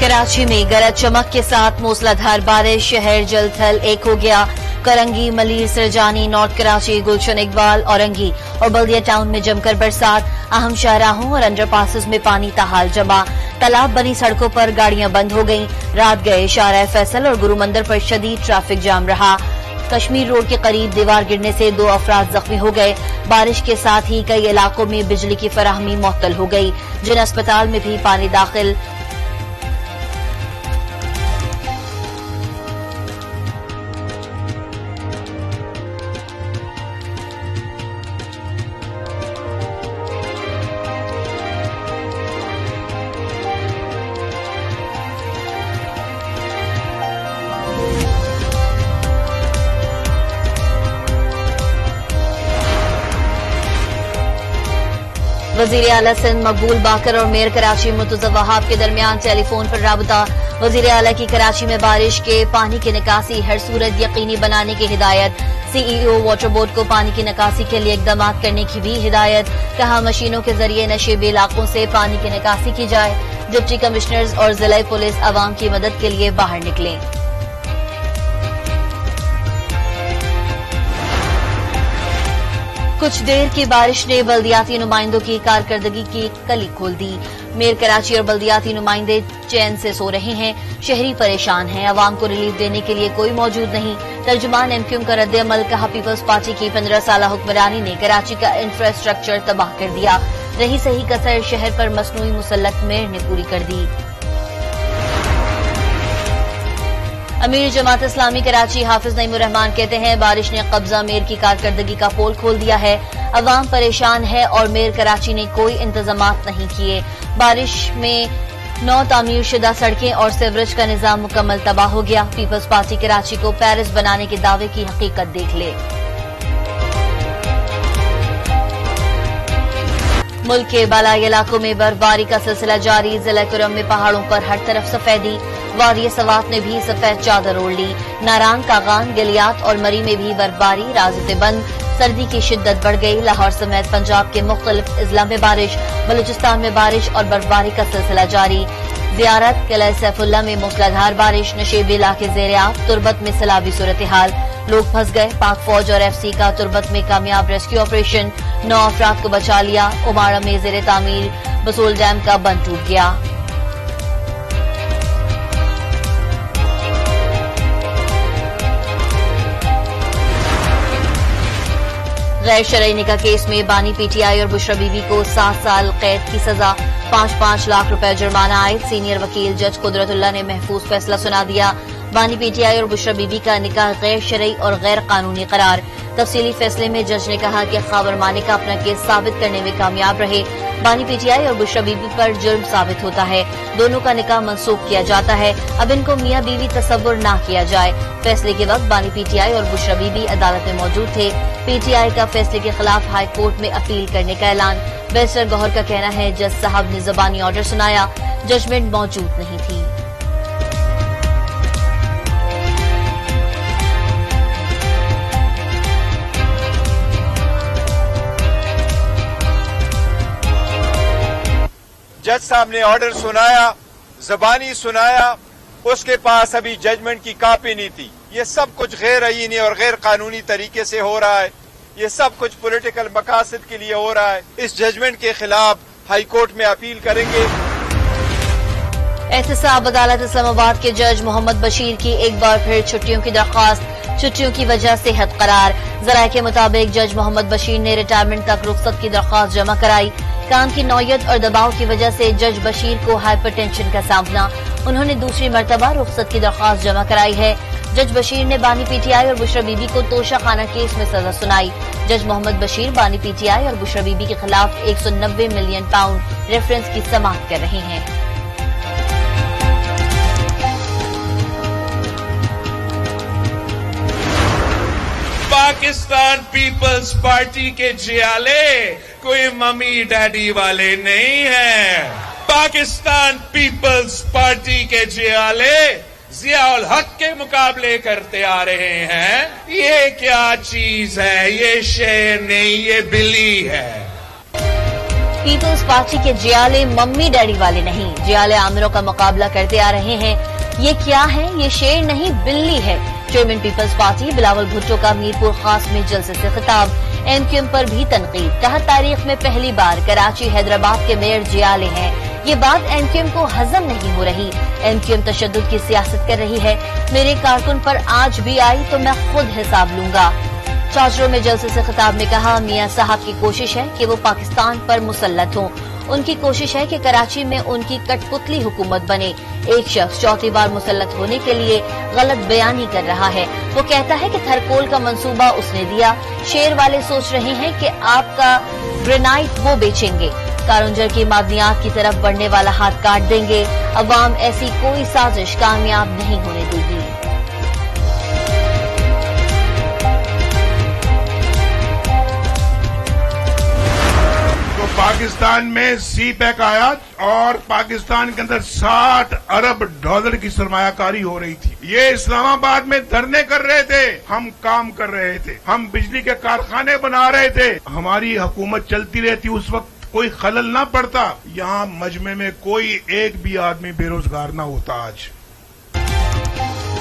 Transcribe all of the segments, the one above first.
कराची में गरज चमक के साथ मूसलाधार बारिश, शहर जल थल एक हो गया। करंगी, मलीर, सरजानी, नॉर्थ कराची, गुलशन इकबाल, औरंगी और बल्दिया टाउन में जमकर बरसात। अहम शाहराहों और अंडरपासेस में पानी ताहाल जमा। तालाब बनी सड़कों पर गाड़ियां बंद हो गईं। रात गए शाहराह फैसल और गुरु मंदिर पर शदीद ट्रैफिक जाम रहा। कश्मीर रोड के करीब दीवार गिरने से 2 अफराद जख्मी हो गए। बारिश के साथ ही कई इलाकों में बिजली की फराहमी मुअत्तल हो गई। जिन अस्पताल में भी पानी दाखिल। वजीर आला सिंध मकबूल बाकर और मेयर कराची मुर्तजा वहाब के दरमियान टेलीफोन पर राबता। वजीर आला की कराची में बारिश के पानी की निकासी हर सूरत यकीनी बनाने की हिदायत। सीईओ वाटर बोर्ड को पानी की निकासी के लिए इकदाम करने की भी हिदायत। कहा मशीनों के जरिए नशेबी इलाकों से पानी की निकासी की जाए। डिप्टी कमिश्नर्स और जिला पुलिस अवाम की मदद के लिए बाहर निकलें। कुछ देर की बारिश ने बल्दियाती नुमाइंदों की कारकर्दगी की कली खोल दी। मेयर कराची और बल्दियाती नुमाइंदे चैन से सो रहे हैं। शहरी परेशान हैं। अवाम को रिलीफ देने के लिए कोई मौजूद नहीं। तर्जुमान एमक्यूएम का रद्द-ए-अमल। कहा पीपल्स पार्टी की 15 साला हुक्मरानी ने कराची का इंफ्रास्ट्रक्चर तबाह कर दिया। रही सही कसर शहर पर मसनूई मुसल्लत मेयर ने पूरी कर दी। अमीर जमात इस्लामी कराची हाफिज नईमुर रहमान कहते हैं बारिश ने कब्जा मेयर की कारकर्दगी का पोल खोल दिया है। अवाम परेशान है और मेयर कराची ने कोई इंतजामात नहीं किए। बारिश में 9 तामीर शुदा सड़कें और सीवरेज का निजाम मुकम्मल तबाह हो गया। पीपल्स पार्टी कराची को पेरिस बनाने के दावे की हकीकत देख ले। मुल्क के बालाई इलाकों में बर्फबारी का सिलसिला जारी। जिला कुरम में पहाड़ों पर हर तरफ सफेदी। वादी सवात ने भी सफेद चादर ओढ़ ली। नारान, कागान, गलियात और मरी में भी बर्फबारी। रास्ते बंद। सर्दी की शिद्दत बढ़ गई। लाहौर समेत पंजाब के मुख्तलिफ अजला में बारिश। बलूचिस्तान में बारिश और बर्फबारी का सिलसिला जारी। जियारत किला सैफुल्ला में मूसलाधार बारिश। नशेबी इलाके ज़ेर-ए-आब। तुर्बत में सैलाबी सूरत हाल। लोग फंस गए। पाक फौज और एफसी का तुर्बत में कामयाब रेस्क्यू ऑपरेशन। 9 अफराद को बचा लिया। उमाड़ा में ज़ेर तामीर बसूल डैम का बंद टूट गया। गैर शरई निकाह केस में बानी पीटीआई और बुशरा बीबी को 7 साल कैद की सजा। 5-5 लाख रुपए जुर्माना आए। सीनियर वकील जज कुदरतुल्लाह ने महफूज फैसला सुना दिया। बानी पीटीआई और बुशरा बीबी का निकाह गैर शरई और गैर कानूनी करार। तफसीली फैसले में जज ने कहा कि खाबर मानिका अपना केस साबित करने में कामयाब रहे। बानी पीटीआई और बुशरा बीबी पर जुर्म साबित होता है। दोनों का निकाह मंसूख किया जाता है। अब इनको मियां बीवी तस्वुर ना किया जाए। फैसले के वक्त बानी पीटीआई और बुशरा बीबी अदालत में मौजूद थे। पीटीआई का फैसले के खिलाफ हाई कोर्ट में अपील करने का ऐलान। बैरिस्टर गौहर का कहना है जज साहब ने ज़बानी ऑर्डर सुनाया, जजमेंट मौजूद नहीं थी। जज साहब ने ऑर्डर सुनाया, जबानी सुनाया, उसके पास अभी जजमेंट की कॉपी नहीं थी। ये सब कुछ गैर आईनी और गैर कानूनी तरीके से हो रहा है। ये सब कुछ पॉलिटिकल मकासद के लिए हो रहा है। इस जजमेंट के खिलाफ हाई कोर्ट में अपील करेंगे। एहतसाब अदालत इस्लामाबाद के जज मोहम्मद बशीर की एक बार फिर छुट्टियों की दरख्वास्त। छुट्टियों की वजह सेहत करार। जराये के मुताबिक जज मोहम्मद बशीर ने रिटायरमेंट तक रुख्सत की दरख्वास्त जमा कराई। काम की नौयत और दबाव की वजह से जज बशीर को हाइपरटेंशन का सामना। उन्होंने दूसरी मर्तबा रुख्सत की दरख्वास्त जमा कराई है। जज बशीर ने बानी पीटीआई और बुशरा बीबी को तोशा खाना केस में सजा सुनाई। जज मोहम्मद बशीर बानी पीटीआई और बुशरा बीबी के खिलाफ 190 मिलियन पाउंड रेफरेंस की समाअत कर रहे हैं। पाकिस्तान पीपल्स पार्टी के जियाले कोई मम्मी डैडी वाले नहीं हैं। पाकिस्तान पीपल्स पार्टी के जियाले जियाउल हक के मुकाबले करते आ रहे हैं। ये क्या चीज है? ये शेर नहीं, ये बिल्ली है। पीपल्स पार्टी के जियाले मम्मी डैडी वाले नहीं, जियाले आमिरों का मुकाबला करते आ रहे हैं। ये क्या है? ये शेर नहीं बिल्ली है। Chairman People's Party Bilawal Bhutto का मीरपुर खास में जलसे से खिताब। एमक्यूएम पर भी तनकीद, कहा तारीख में पहली बार कराची हैदराबाद के मेयर जियाले हैं। ये बात एमक्यूएम को हजम नहीं हो रही। एमक्यूएम तशद्दुद की सियासत कर रही है। मेरे कारकुन पर आज भी आई तो मैं खुद हिसाब लूंगा। चाचरों में जलसे से खिताब में कहा मियां साहब की कोशिश है कि वो पाकिस्तान पर मुसल्लत हों। उनकी कोशिश है कि कराची में उनकी कठपुतली हुकूमत बने। एक शख्स चौथी बार मुसल्लत होने के लिए गलत बयानी कर रहा है। वो कहता है कि थरकोल का मंसूबा उसने दिया। शेर वाले सोच रहे हैं कि आपका ग्रेनाइट वो बेचेंगे, कारंजर की मादनियात की तरफ बढ़ने वाला हाथ काट देंगे। अवाम ऐसी कोई साजिश कामयाब नहीं होने देगी। पाकिस्तान में सी पैक आया और पाकिस्तान के अंदर 60 अरब डॉलर की सरमायाकारी हो रही थी। ये इस्लामाबाद में धरने कर रहे थे, हम काम कर रहे थे, हम बिजली के कारखाने बना रहे थे, हमारी हुकूमत चलती रहती, उस वक्त कोई खलल ना पड़ता। यहाँ मजमे में कोई एक भी आदमी बेरोजगार ना होता। आज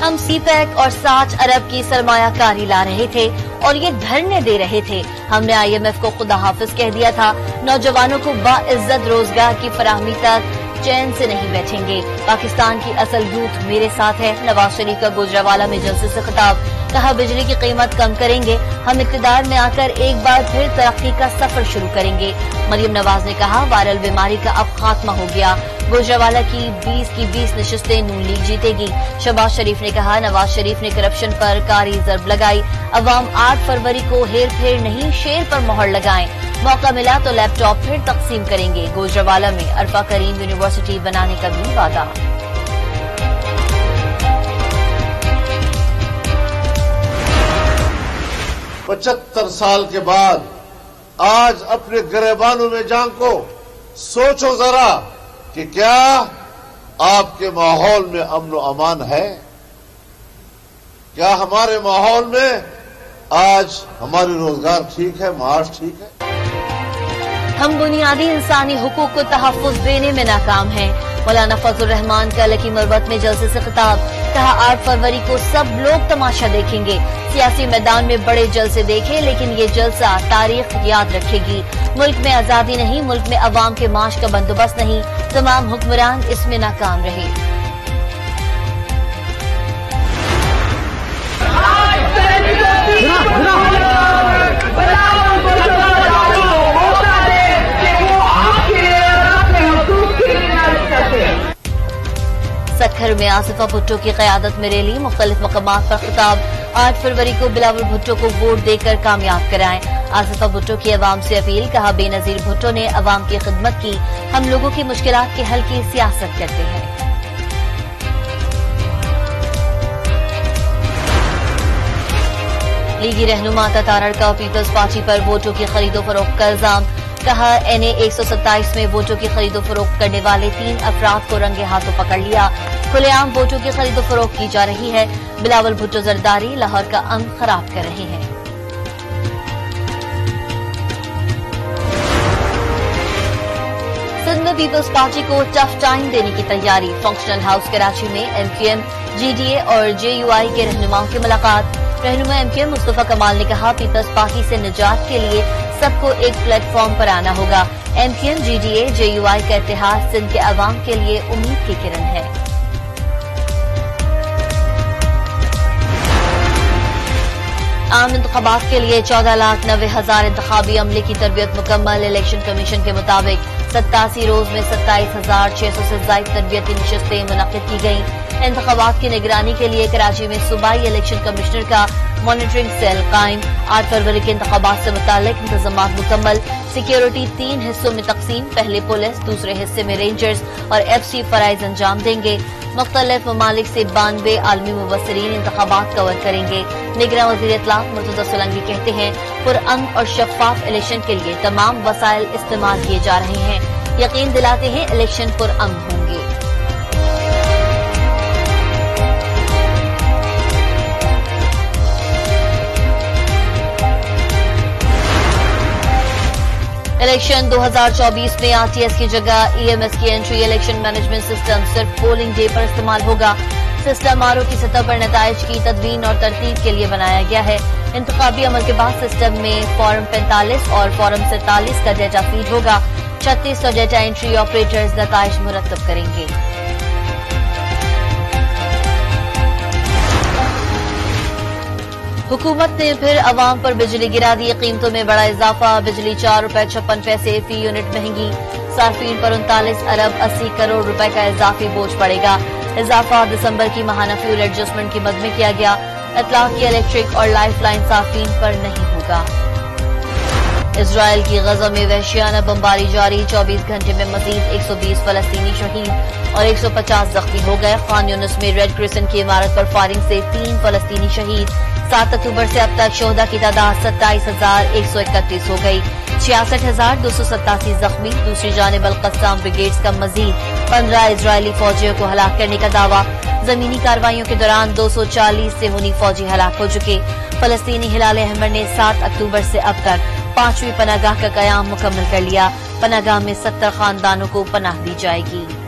हम सीपैक और 60 अरब की सरमायाकारी ला रहे थे और ये धरने दे रहे थे। हमने IMF को खुदा हाफिज कह दिया था। नौजवानों को बाइज्जत रोजगार की फराहमी तक चैन से नहीं बैठेंगे। पाकिस्तान की असल यूथ मेरे साथ है। नवाज शरीफ का गुजरावाला में जलसे से खिताब, कहा बिजली की कीमत कम करेंगे, हम इक़्तिदार में आकर एक बार फिर तरक्की का सफर शुरू करेंगे। मरियम नवाज ने कहा वायरल बीमारी का अब खात्मा हो गया। गुजरावाला की 20 नशिस्तें नून लीग जीतेगी। शहबाज शरीफ ने कहा नवाज शरीफ ने करप्शन पर कारी ज़रब लगाई। अवाम 8 फरवरी को हेर फेर नहीं शेर पर मोहर लगाएं। मौका मिला तो लैपटॉप फिर तकसीम करेंगे। गुजरावाला में अरफा करीम यूनिवर्सिटी बनाने का भी वादा। 75 साल के बाद आज अपने गिरेबानों में झांको, सोचो जरा कि क्या आपके माहौल में अमन और अमान है? क्या हमारे माहौल में आज हमारी रोजगार ठीक है, माश ठीक है? हम बुनियादी इंसानी हुकूक को तहफ़्फ़ुज़ देने में नाकाम हैं। मौलाना फजल रहमान का लकी मरबत में जलसे से खिताब, कहा 8 फरवरी को सब लोग तमाशा देखेंगे। सियासी मैदान में बड़े जलसे देखे, लेकिन ये जलसा तारीख याद रखेगी। मुल्क में आजादी नहीं, मुल्क में अवाम के माश का बंदोबस्त नहीं, तमाम हुक्मरान इसमें नाकाम रहे। सखर में आसिफा भुट्टो की क़यादत में रैली, मुख्तलिफ मकामात पर खिताब। 8 फरवरी को बिलावल भुट्टो को वोट देकर कामयाब कराएं। आसिफा भुट्टो की अवाम से अपील, कहा बेनजीर भुट्टो ने अवाम की खिदमत की, हम लोगों की मुश्किलात के हल की सियासत करते हैं। लीगी रहनुमा तारड़ का पीपल्स पार्टी पर वोटों की खरीदो फरोख्त का इल्जाम, कहा NA 127 में वोटों की खरीदो फरोख्त करने वाले 3 अफराद को रंगे हाथों पकड़ लिया। खुलेआम वोटों की खरीदो फरोख्त की जा रही है। बिलावल भुट्टो जरदारी लाहौर का अमन खराब कर रहे हैं। सिंध में पीपल्स पार्टी को टफ टाइम देने की तैयारी। फंक्शनल हाउस कराची में MQM, GDA और JUI के रहनुमाओं की मुलाकात। रहनुमा MQM मुस्तफा कमाल ने कहा पीपल्स पार्टी से निजात के लिए सबको एक प्लेटफॉर्म पर आना होगा। MQM, GDA, JUI का इत्तेहाद सिंध के अवाम के लिए उम्मीद की किरण है। आम इंतखाबात के लिए 14,90,000 इंतखाबी अमले की तरबियत मुकम्मल। इलेक्शन कमीशन के मुताबिक 87 रोज में 27,600 से ज्यादा तरबियती नशिस्तें मुनक्किद की गयी। इंतखाबात की निगरानी के लिए कराची में सूबाई इलेक्शन कमिश्नर का मॉनिटरिंग सेल कायम। 8 फरवरी के इंतखाबात से मुताल्लिक इंतजामात मुकम्मल। सिक्योरिटी 3 हिस्सों में तकसीम, पहले पुलिस, दूसरे हिस्से में रेंजर्स और FC फराइज अंजाम देंगे। मुख्तलिफ ममालिक से 92 आलमी मुबस्सिरीन इंतखाबात कवर करेंगे। निगरान वज़ीर इत्तलात मुर्तज़ा सोलंकी कहते हैं पुरअमन और शफाफ इलेक्शन के लिए तमाम वसाइल इस्तेमाल किए जा रहे हैं। यकीन दिलाते हैं इलेक्शन पुरअमन होंगे। इलेक्शन 2024 में आरटीएस की जगह ईएमएस की एंट्री इलेक्शन मैनेजमेंट सिस्टम सिर्फ पोलिंग डे पर इस्तेमाल होगा। सिस्टम आरओ की सतह पर नताइज की तदवीन और तरतीब के लिए बनाया गया है। इंतखाबी अमल के बाद सिस्टम में फॉर्म 45 और फॉर्म 47 का डेटा फीड होगा। 3600 डेटा एंट्री ऑपरेटर्स नताइज मुरतब करेंगे। हुकूमत ने फिर अवाम पर बिजली गिरा दी। कीमतों में बड़ा इजाफा, बिजली 4 रुपए 56 पैसे फी यूनिट महंगी। सार्फिन पर 39 अरब 80 करोड़ रुपए का इजाफी बोझ पड़ेगा। इजाफा दिसंबर की माहाना फ्यूल एडजस्टमेंट की मद में किया गया। इतलाक की इलेक्ट्रिक और लाइफ लाइन सार्फिन पर नहीं होगा। इजराइल की गजा में वहशियाना बमबारी जारी। 24 घंटे में मजीद 120 फलस्तीनी शहीद और 150 जख्मी हो गए। खान यूनिस में रेड क्रिसेंट की इमारत पर फायरिंग से 3 फलस्तीनी शहीद। 7 अक्टूबर से अब तक शोहदा की तादाद 27,131 हो गई। 66,287 जख्मी। दूसरी जानिब अल-कस्साम ब्रिगेड्स का मजीद 15 इजरायली फौजियों को हलाक करने का दावा। जमीनी कार्रवाइयों के दौरान 240 सिहोनी फौजी हलाक हो चुके। फलस्तीनी हिलाल अहमर ने 7 अक्टूबर से अब तक 5वीं पनागाह का कयाम मुकम्मल कर लिया। पनागाह में 70 खानदानों को पनाह दी जाएगी।